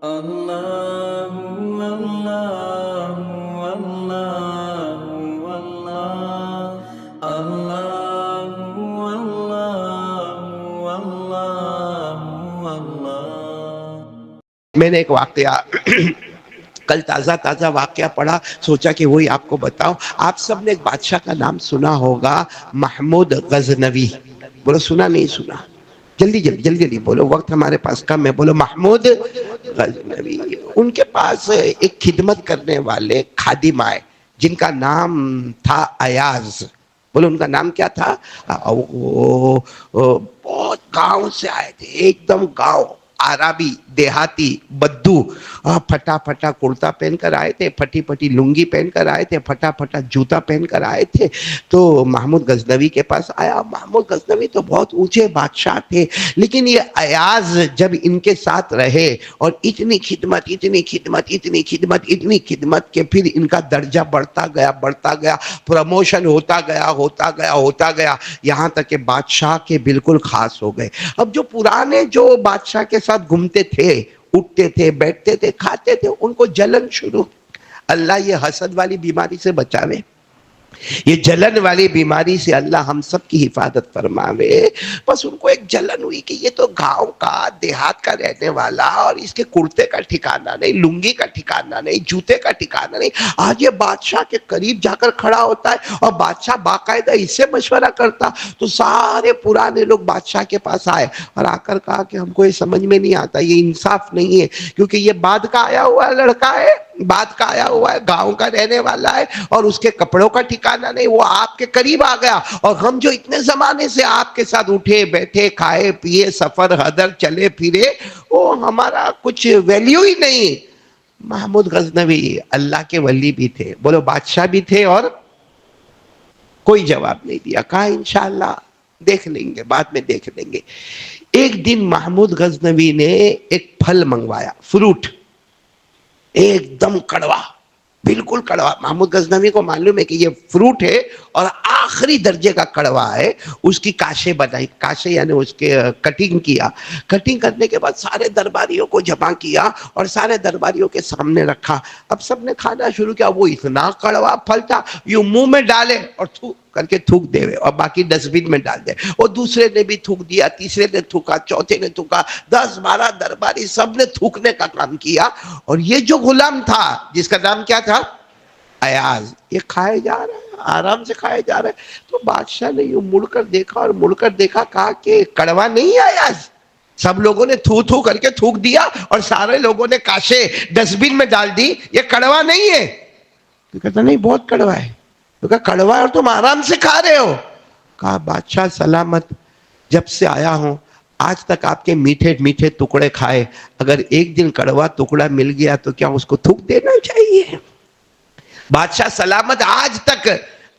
اللہ اللہ اللہ اللہ اللہ اللہ اللہ۔ میں نے ایک واقعہ کل تازہ واقعہ پڑھا، سوچا کہ وہی آپ کو بتاؤں۔ آپ سب نے ایک بادشاہ کا نام سنا ہوگا، محمود غزنوی۔ بولو سنا نہیں سنا؟ جلدی جلدی جلدی جلدی بولو، وقت ہمارے پاس کم ہے۔ بولو محمود غزنوی۔ ان کے پاس ایک خدمت کرنے والے خادم آئے جن کا نام تھا ایاز۔ بولو ان کا نام کیا تھا؟ وہ بہت گاؤں سے آئے تھے، ایک دم گاؤں، عربی، دیہاتی، بدو، پھٹا پھٹا کرتا پہن کر آئے تھے، پھٹی پھٹی لنگی پہن کر آئے تھے، پھٹا پھٹا جوتا پہن کر آئے تھے۔ تو محمود غزنوی کے پاس آیا۔ محمود غزنوی تو بہت اونچے بادشاہ تھے، لیکن یہ ایاز جب ان کے ساتھ رہے اور اتنی خدمت اتنی خدمت اتنی خدمت اتنی خدمت کہ پھر ان کا درجہ بڑھتا گیا، پروموشن ہوتا گیا، یہاں تک کہ بادشاہ کے بالکل خاص ہو گئے۔ اب جو پرانے جو بادشاہ کے ساتھ گھومتے تھے، اٹھتے تھے، بیٹھتے تھے، کھاتے تھے، ان کو جلن شروع۔ اللہ یہ حسد والی بیماری سے بچاوے، یہ جلن والی بیماری سے اللہ ہم سب کی حفاظت فرماوے۔ بس ان کو ایک جلن ہوئی کہ یہ تو گاؤں کا، دیہات کا رہنے والا، اور اس کے کرتے کا ٹھکانہ نہیں، لنگی کا ٹھکانہ نہیں، جوتے کا ٹھکانہ نہیں، آج یہ بادشاہ کے قریب جا کر کھڑا ہوتا ہے اور بادشاہ باقاعدہ اس سے مشورہ کرتا۔ تو سارے پرانے لوگ بادشاہ کے پاس آئے اور آ کر کہا کہ ہم کو یہ سمجھ میں نہیں آتا، یہ انصاف نہیں ہے، کیونکہ یہ بعد کا آیا ہوا لڑکا ہے، بعد کا آیا ہوا ہے، گاؤں کا رہنے والا ہے، اور اس کے کپڑوں کا ٹھکانہ نہیں، وہ آپ کے قریب آ گیا، اور ہم جو اتنے زمانے سے آپ کے ساتھ اٹھے بیٹھے، کھائے پیے، سفر حضر چلے پھرے، وہ ہمارا کچھ ویلیو ہی نہیں۔ محمود غزنوی اللہ کے ولی بھی تھے، بولو بادشاہ بھی تھے، اور کوئی جواب نہیں دیا، کہا انشاءاللہ دیکھ لیں گے، بعد میں دیکھ لیں گے۔ ایک دن محمود غزنوی نے ایک پھل منگوایا، فروٹ، ایک دم کڑوا، بالکل کڑوا۔ محمود غزنوی کو معلوم ہے کہ یہ فروٹ ہے اور آخری درجے کا کڑوا ہے۔ اس کی کاشے بنائی، کاشے یعنی اس کے کٹنگ کیا، کٹنگ کرنے کے بعد سارے درباریوں کو جمع کیا اور سارے درباریوں کے سامنے رکھا۔ اب سب نے کھانا شروع کیا، وہ اتنا کڑوا پھل تھا، یوں منہ میں ڈالے اور تھوک کر کے تھوک دے، اور باقی ڈسٹ بن میں ڈال دے۔ اور دوسرے نے بھی تھوک دیا، تیسرے نے تھوکا، چوتھے نے تھوکا، 10-12 درباری سب نے تھوکنے کا کام کیا۔ اور یہ جو غلام تھا جس کا نام کیا تھا؟ ایاز، یہ کھائے جا رہا ہے، آرام سے کھائے جا رہا ہے۔ تو بادشاہ نے یوں مڑ کر دیکھا اور مڑ کر دیکھا، کہا کہ کڑوا نہیں ہے ایاز؟ سب لوگوں نے تھو تھو کر کے تھوک دیا اور سارے لوگوں نے کاشے ڈسٹ بن میں ڈال دی، یہ کڑوا نہیں ہے؟ تو کہتا نہیں بہت کڑوا ہے۔ تو کہا کڑوا ہے اور تم آرام سے کھا رہے ہو؟ کہا بادشاہ سلامت، جب سے آیا ہوں آج تک آپ کے میٹھے میٹھے ٹکڑے کھائے، اگر ایک دن کڑوا ٹکڑا مل گیا تو کیا اس کو تھوک دینا چاہیے؟ بادشاہ سلامت، آج تک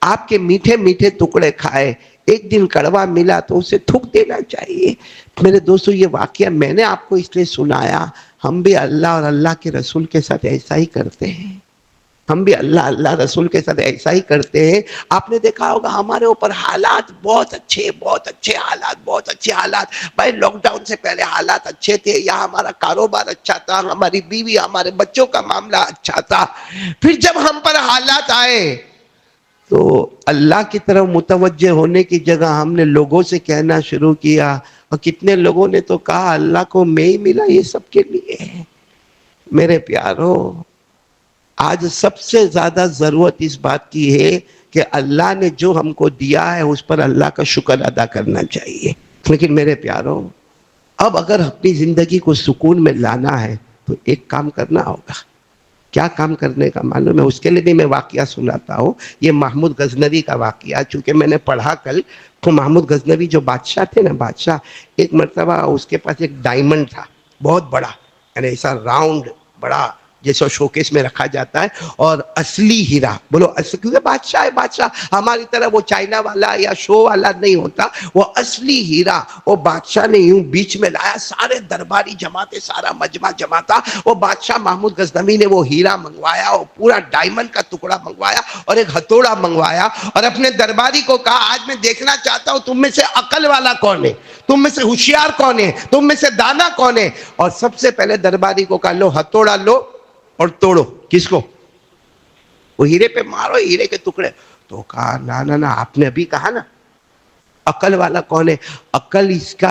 آپ کے میٹھے میٹھے ٹکڑے کھائے، ایک دن کڑوا ملا تو اسے تھوک دینا چاہیے۔ میرے دوستو یہ واقعہ میں نے آپ کو اس لیے سنایا، ہم بھی اللہ اور اللہ کے رسول کے ساتھ ایسا ہی کرتے ہیں، ہم بھی اللہ رسول کے ساتھ ایسا ہی کرتے ہیں۔ آپ نے دیکھا ہوگا ہمارے اوپر حالات بہت اچھے حالات، بہت اچھے حالات، بھائی لاک ڈاؤن سے پہلے حالات اچھے تھے، یا ہمارا کاروبار اچھا تھا، ہماری بیوی ہمارے بچوں کا معاملہ اچھا تھا۔ پھر جب ہم پر حالات آئے تو اللہ کی طرف متوجہ ہونے کی جگہ ہم نے لوگوں سے کہنا شروع کیا، اور کتنے لوگوں نے تو کہا اللہ کو میں ہی ملا یہ سب کے لیے۔ میرے پیارو، آج سب سے زیادہ ضرورت اس بات کی ہے کہ اللہ نے جو ہم کو دیا ہے اس پر اللہ کا شکر ادا کرنا چاہیے۔ لیکن میرے پیارو، اب اگر اپنی زندگی کو سکون میں لانا ہے تو ایک کام کرنا ہوگا۔ کیا کام کرنے کا معلوم ہے؟ اس کے لیے بھی میں واقعہ سناتا ہوں، یہ محمود غزنوی کا واقعہ، چونکہ میں نے پڑھا کل، تو محمود غزنوی جو بادشاہ تھے نا، بادشاہ، ایک مرتبہ اس کے پاس ایک ڈائمنڈ تھا، بہت بڑا، یعنی ایسا راؤنڈ بڑا جیسے شوکیس میں رکھا جاتا ہے، اور اصلی ہیرا، بولو اصلی، کیونکہ بادشاہ ہے، بادشاہ ہماری طرح وہ چائنا والا یا شو والا نہیں ہوتا، وہ اصلی ہیرا وہ بادشاہ نے یوں بیچ میں لایا، سارے درباری جماعتیں، سارا مجمع جمع تھا، وہ بادشاہ محمود غزنوی نے وہ ہیرا منگوایا، وہ پورا ڈائمنڈ کا ٹکڑا منگوایا اور ایک ہتھوڑا منگوایا، اور اپنے درباری کو کہا آج میں دیکھنا چاہتا ہوں تم میں سے عقل والا کون ہے، تم میں سے ہوشیار کون ہے، تم میں سے دانا کون ہے، اور سب سے پہلے درباری کو کہا لو ہتھوڑا لو اور توڑو، کس کو؟ وہ ہیرے پہ مارو، ہیرے کے ٹکڑے۔ تو کہا نا آپ نے ابھی کہا نا عقل والا کون ہے، عقل اس کا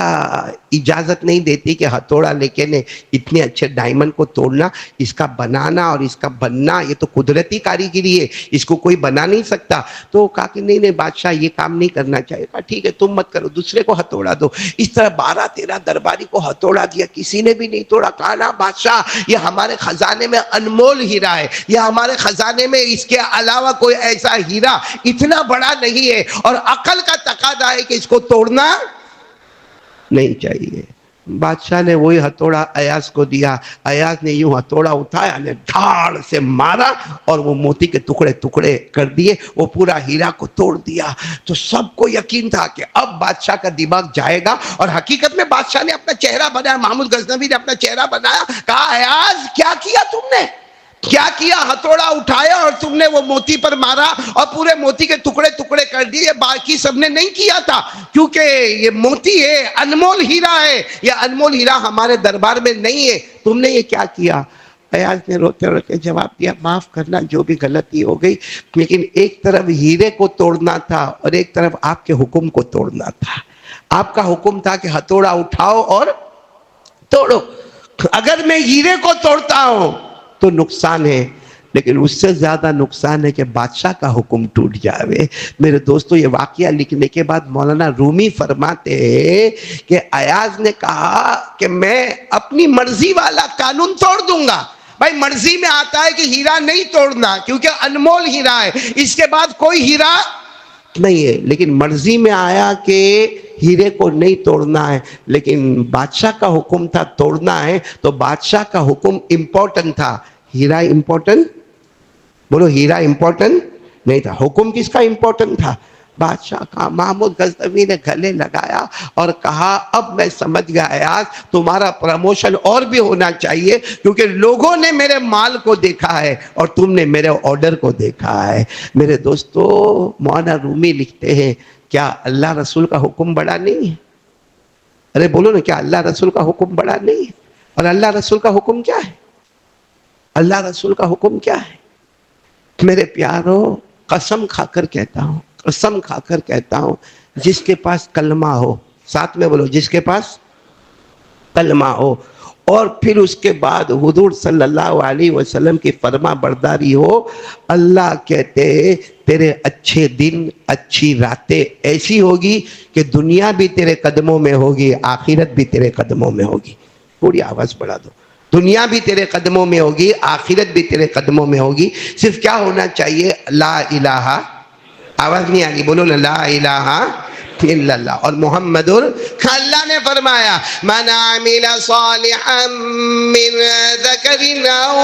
اجازت نہیں دیتی کہ ہتھوڑا لے کے نے اتنے اچھے ڈائمنڈ کو توڑنا، اس کا بنانا اور اس کا بننا یہ تو قدرتی کاریگری ہے، اس کو کوئی بنا نہیں سکتا۔ تو کہا کہ نہیں بادشاہ یہ کام نہیں کرنا چاہیے۔ کہا ٹھیک ہے تم مت کرو، دوسرے کو ہتھوڑا دو۔ اس طرح 12-13 درباری کو ہتھوڑا دیا، کسی نے بھی نہیں توڑا۔ کہا نا بادشاہ یہ ہمارے خزانے میں انمول ہیرا ہے، یہ ہمارے خزانے میں اس کے علاوہ کوئی ایسا ہیرا اتنا بڑا نہیں ہے، اور عقل کا تقاضا ہے کہ اس کو توڑنا نہیں چاہیے۔ بادشاہ نے وہی ہتھوڑا ایاز کو دیا، ایاز نے یوں ہتھوڑا اٹھایا نے دھاڑ سے مارا اور وہ موتی کے ٹکڑے ٹکڑے کر دیے، وہ پورا ہیرا کو توڑ دیا۔ تو سب کو یقین تھا کہ اب بادشاہ کا دماغ جائے گا، اور حقیقت میں بادشاہ نے اپنا چہرہ بنایا، محمود غزنوی نے اپنا چہرہ بنایا، کہا ایاز کیا کیا تم نے، کیا کیا؟ ہتھوڑا اٹھایا اور تم نے وہ موتی پر مارا اور پورے موتی کے ٹکڑے ٹکڑے کر دیے، باقی سب نے نہیں کیا تھا، کیونکہ یہ موتی ہے، انمول ہیرا ہے، یہ انمول ہیرا ہمارے دربار میں نہیں ہے، تم نے یہ کیا کیا؟ ایاز نے روتے روتے جواب دیا معاف کرنا، جو بھی غلطی ہو گئی، لیکن ایک طرف ہیرے کو توڑنا تھا اور ایک طرف آپ کے حکم کو توڑنا تھا۔ آپ کا حکم تھا کہ ہتھوڑا اٹھاؤ اور توڑو، اگر میں ہیرے کو توڑتا ہوں تو نقصان ہے، لیکن اس سے زیادہ نقصان ہے کہ بادشاہ کا حکم ٹوٹ جاوے۔ میرے دوستو یہ واقعہ لکھنے کے بعد مولانا رومی فرماتے ہیں کہ ایاز نے کہا کہ میں اپنی مرضی والا قانون توڑ دوں گا۔ بھائی مرضی میں آتا ہے کہ ہیرا نہیں توڑنا کیونکہ انمول ہیرا ہے، اس کے بعد کوئی ہیرا نہیں ہے، لیکن مرضی میں آیا کہ ہیرے کو نہیں توڑنا ہے، لیکن بادشاہ کا حکم تھا توڑنا ہے، تو بادشاہ کا حکم امپورٹنٹ تھا، ہیرا امپورٹنٹ، بولو ہیرا امپورٹنٹ نہیں تھا، حکم کس کا امپورٹنٹ تھا؟ بادشاہ کا۔ محمود غزنوی نے گلے لگایا اور کہا اب میں سمجھ گیا ایاز تمہارا پروموشن اور بھی ہونا چاہیے، کیونکہ لوگوں نے میرے مال کو دیکھا ہے اور تم نے میرے آرڈر کو دیکھا ہے۔ میرے دوستو مولانا رومی لکھتے ہیں کیا اللہ رسول کا حکم بڑا نہیں ہے؟ ارے بولو نا، کیا اللہ رسول کا حکم بڑا نہیں ہے؟ اور اللہ رسول کا حکم کیا ہے؟ اللہ رسول کا حکم کیا ہے؟ میرے پیارو قسم کھا کر کہتا ہوں، قسم کھا کر کہتا ہوں، جس کے پاس کلمہ ہو، ساتھ میں بولو، جس کے پاس کلمہ ہو اور پھر اس کے بعد حضور صلی اللہ علیہ وسلم کی فرما برداری ہو، اللہ کہتے ہیں تیرے اچھے دن اچھی راتیں ایسی ہوگی کہ دنیا بھی تیرے قدموں میں ہوگی، آخرت بھی تیرے قدموں میں ہوگی۔ تھوڑی آواز بڑھا دو۔ دنیا بھی تیرے قدموں میں ہوگی، آخرت بھی تیرے قدموں میں ہوگی، صرف کیا ہونا چاہیے؟ لا الہ، آواز نہیں آگی، بولو نا، لا الہ الا اللہ اور محمد اللہ نے فرمایا من عمل صالحا من ذکر او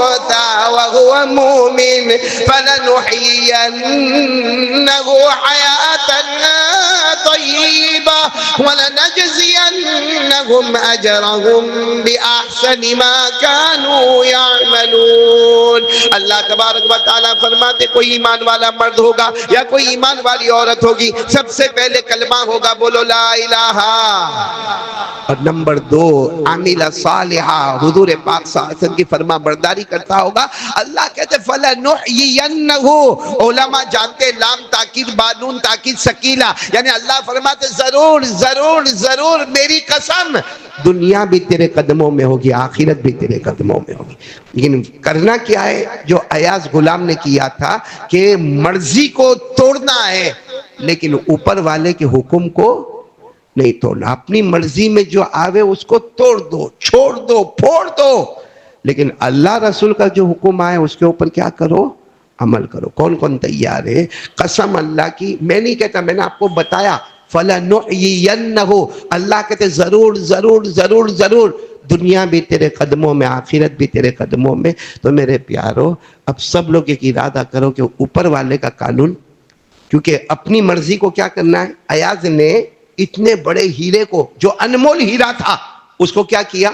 انثى وهو مؤمن فلنحيينه حياة طيبة ولنجزينهم اجرهم باحسن ما كانوا يعملون۔ اللہ تبارک و تعالیٰ فرماتے کوئی ایمان والا مرد ہوگا یا کوئی ایمان والی عورت ہوگی، سب سے پہلے کلمہ ہوگا، بولو لا الہ، اور نمبر 2 عامل صالحہ، حضور پاک صلی اللہ علیہ وسلم کی فرما برداری کرتا ہوگا۔ اللہ کہتے فَلَنُحْيِيَنَّهُ، علماء جانتے لام تاکید بانون تاکید سکیلا، یعنی اللہ فرماتے ضرور ضرور ضرور میری قسم دنیا بھی تیرے قدموں میں ہوگی، آخرت بھی تیرے قدموں میں ہوگی۔ لیکن کرنا کیا ہے جو ایاز غلام نے کیا تھا کہ مرضی کو توڑنا ہے لیکن اوپر والے کے حکم کو نہیں توڑنا، اپنی مرضی میں جو آوے اس کو توڑ دو، چھوڑ دو، پھوڑ دو، لیکن اللہ رسول کا جو حکم آئے اس کے اوپر کیا کرو؟ عمل کرو۔ کون کون تیار ہے؟ قسم اللہ کی، میں نہیں کہتا، میں نے آپ کو بتایا فَلَنُحْيِيَنَّهُ، اللہ کہتے ضرور ضرور ضرور ضرور دنیا بھی تیرے قدموں میں، آخرت بھی تیرے قدموں میں. تو میرے پیارو اب سب لوگ ایک ارادہ کرو کہ اوپر والے کا قانون، کیونکہ اپنی مرضی کو کیا کرنا ہے. ایاز نے اتنے بڑے ہیرے کو جو انمول ہیرا تھا اس کو کیا کیا؟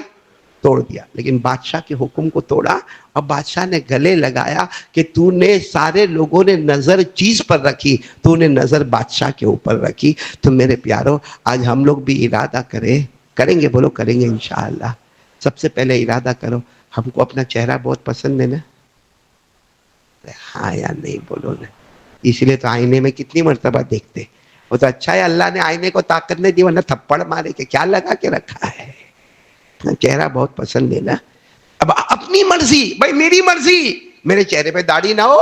توڑ دیا. لیکن بادشاہ کے حکم کو توڑا. اب بادشاہ نے گلے لگایا کہ تو نے، سارے لوگوں نے نظر چیز پر رکھی، تو نے نظر بادشاہ کے اوپر رکھی. تو میرے پیارو آج ہم لوگ بھی ارادہ کریں گے، بولو کریں گے انشاءاللہ. سب سے پہلے ارادہ کرو، ہم کو اپنا چہرہ بہت پسند ہے نا؟ ہاں یا نہیں بولو نا. اس لیے تو آئینے میں کتنی مرتبہ دیکھتے. وہ تو اچھا ہے اللہ نے آئینے کو طاقت نہیں دی، ورنہ تھپڑ مارے کہ کیا لگا کے رکھا ہے. چہرہ بہت پسند ہے نا. اب اپنی مرضی، بھائی میری مرضی میرے چہرے پہ داڑھی نہ ہو،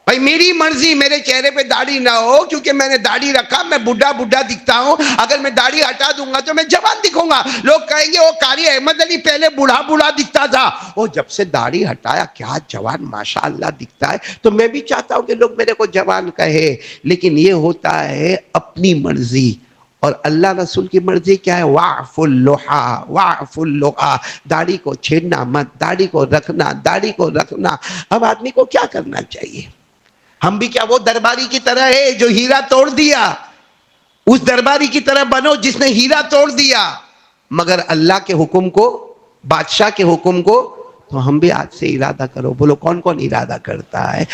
بھائی میری مرضی میرے چہرے پہ داڑھی نہ ہو، کیونکہ میں نے داڑھی رکھا میں بڈھا دکھتا ہوں. اگر میں داڑھی ہٹا دوں گا تو میں جوان دکھوں گا. لوگ کہیں گے وہ قاری احمد علی پہلے بوڑھا دکھتا تھا، وہ جب سے داڑھی ہٹایا کیا جوان ماشاءاللہ دکھتا ہے. تو میں بھی چاہتا ہوں کہ لوگ میرے کو جوان کہے. لیکن یہ ہوتا ہے اپنی مرضی. اور اللہ رسول کی مرضی کیا ہے؟ وَعْفُ اللُّحَا، داڑھی کو چھیڑنا مت، داڑھی کو رکھنا. اب آدمی کو کیا کرنا چاہیے؟ ہم بھی کیا وہ درباری کی طرح ہے جو ہیرا توڑ دیا؟ اس درباری کی طرح بنو جس نے ہیرا توڑ دیا. مگر اللہ کے حکم کو، بادشاہ کے حکم کو. تو ہم بھی آج سے ارادہ کرو. بولو کون کون ارادہ کرتا ہے؟